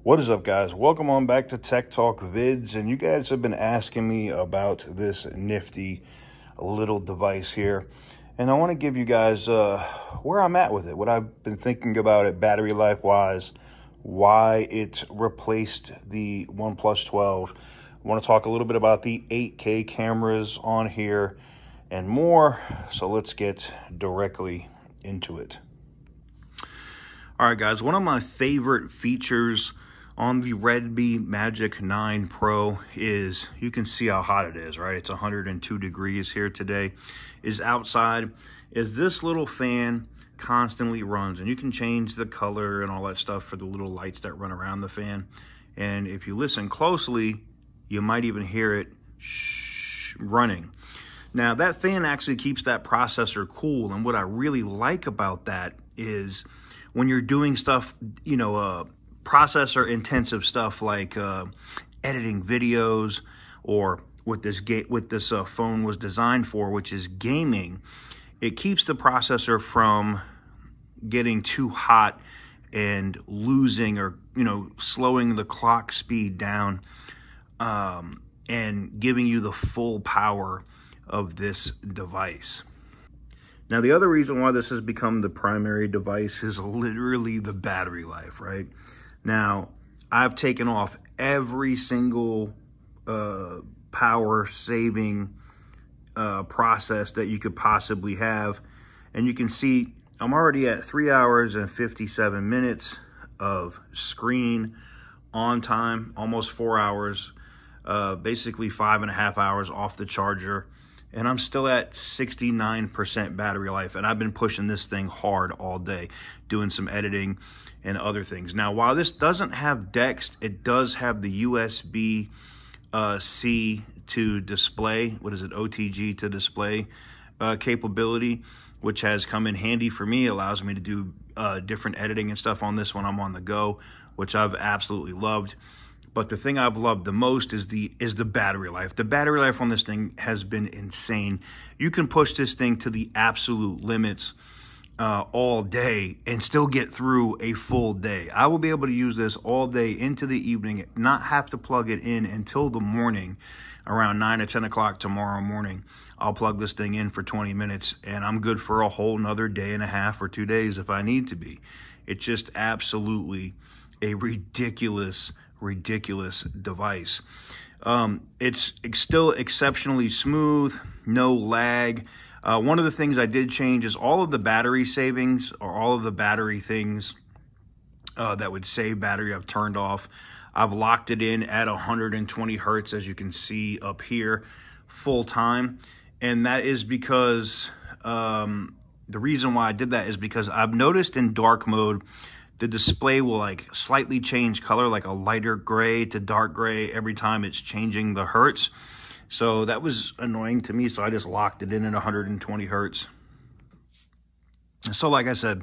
What is up, guys? Welcome on back to Tech Talk Vids, and you guys have been asking me about this nifty little device here, and I want to give you guys where I'm at with it, what I've been thinking about it battery life wise, why it replaced the OnePlus 12. I want to talk a little bit about the 8K cameras on here and more, so let's get directly into it. All right, guys, one of my favorite features on the RedMagic 9 Pro is, you can see how hot it is, right? It's 102 degrees here today. Is outside, is this little fan constantly runs, and you can change the color and all that stuff for the little lights that run around the fan. And if you listen closely, you might even hear it running. Now, that fan actually keeps that processor cool, and what I really like about that is when you're doing stuff, processor intensive stuff like editing videos, or what this phone was designed for, which is gaming, it keeps the processor from getting too hot and losing or slowing the clock speed down, and giving you the full power of this device. Now, the other reason why this has become the primary device is literally the battery life, right? Now, I've taken off every single power-saving process that you could possibly have, and you can see I'm already at 3 hours and 57 minutes of screen on time, almost 4 hours, basically 5.5 hours off the charger. And I'm still at 69% battery life, and I've been pushing this thing hard all day, doing some editing and other things. Now, while this doesn't have DeX, it does have the USB-C to display, OTG to display capability, which has come in handy for me. It allows me to do different editing and stuff on this when I'm on the go, which I've absolutely loved. But the thing I've loved the most is the battery life. The battery life on this thing has been insane. You can push this thing to the absolute limits all day and still get through a full day. I will be able to use this all day into the evening, not have to plug it in until the morning, around 9 or 10 o'clock tomorrow morning. I'll plug this thing in for 20 minutes, and I'm good for a whole nother day and a half or 2 days if I need to be. It's just absolutely a ridiculous device. It's still exceptionally smooth, no lag. One of the things I did change is all of the battery savings, or all of the battery things that would save battery, I've turned off. I've locked it in at 120 hertz, as you can see up here, full time. And that is because, the reason why I did that is because I've noticed in dark mode, the display will like slightly change color, like a lighter gray to dark gray every time it's changing the hertz. So that was annoying to me, so I just locked it in at 120 hertz. So like I said,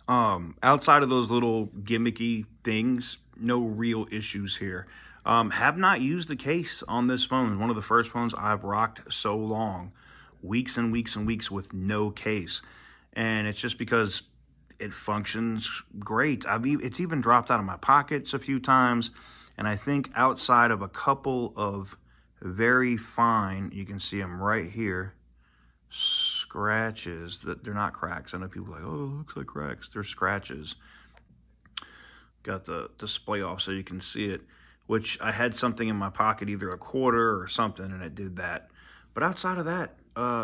outside of those little gimmicky things, no real issues here. Have not used the case on this phone. One of the first phones I've rocked so long, weeks and weeks and weeks with no case. And it's just because it functions great. It's even dropped out of my pockets a few times, and I think outside of a couple of very fine, you can see them right here, scratches, that they're not cracks. I know people are like, oh, it looks like cracks. They're scratches. Got the display off so you can see it, which I had something in my pocket, either a quarter or something, and it did that. But outside of that,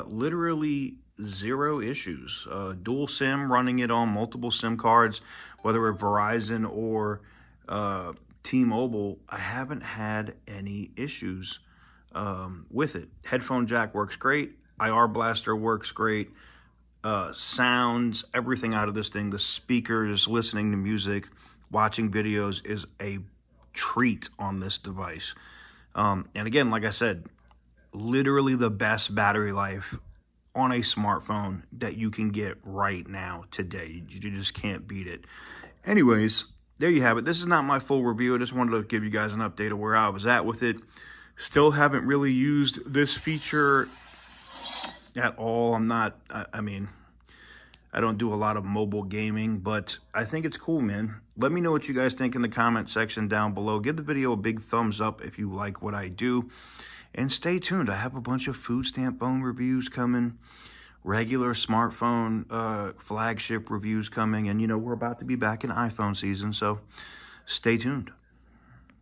literally zero issues. Dual SIM, running it on multiple SIM cards, whether it's Verizon or T-Mobile, I haven't had any issues with it. Headphone jack works great. IR blaster works great. Sounds, everything out of this thing, the speakers, listening to music, watching videos is a treat on this device. And again, like I said, literally the best battery life on a smartphone that you can get right now today. You just can't beat it. Anyways, there you have it. This is not my full review. I just wanted to give you guys an update of where I was at with it. Still haven't really used this feature at all. I mean, I don't do a lot of mobile gaming, but I think it's cool, man. Let me know what you guys think in the comment section down below. Give the video a big thumbs up if you like what I do. And stay tuned. I have a bunch of food stamp phone reviews coming, regular smartphone flagship reviews coming. And, you know, we're about to be back in iPhone season, so stay tuned.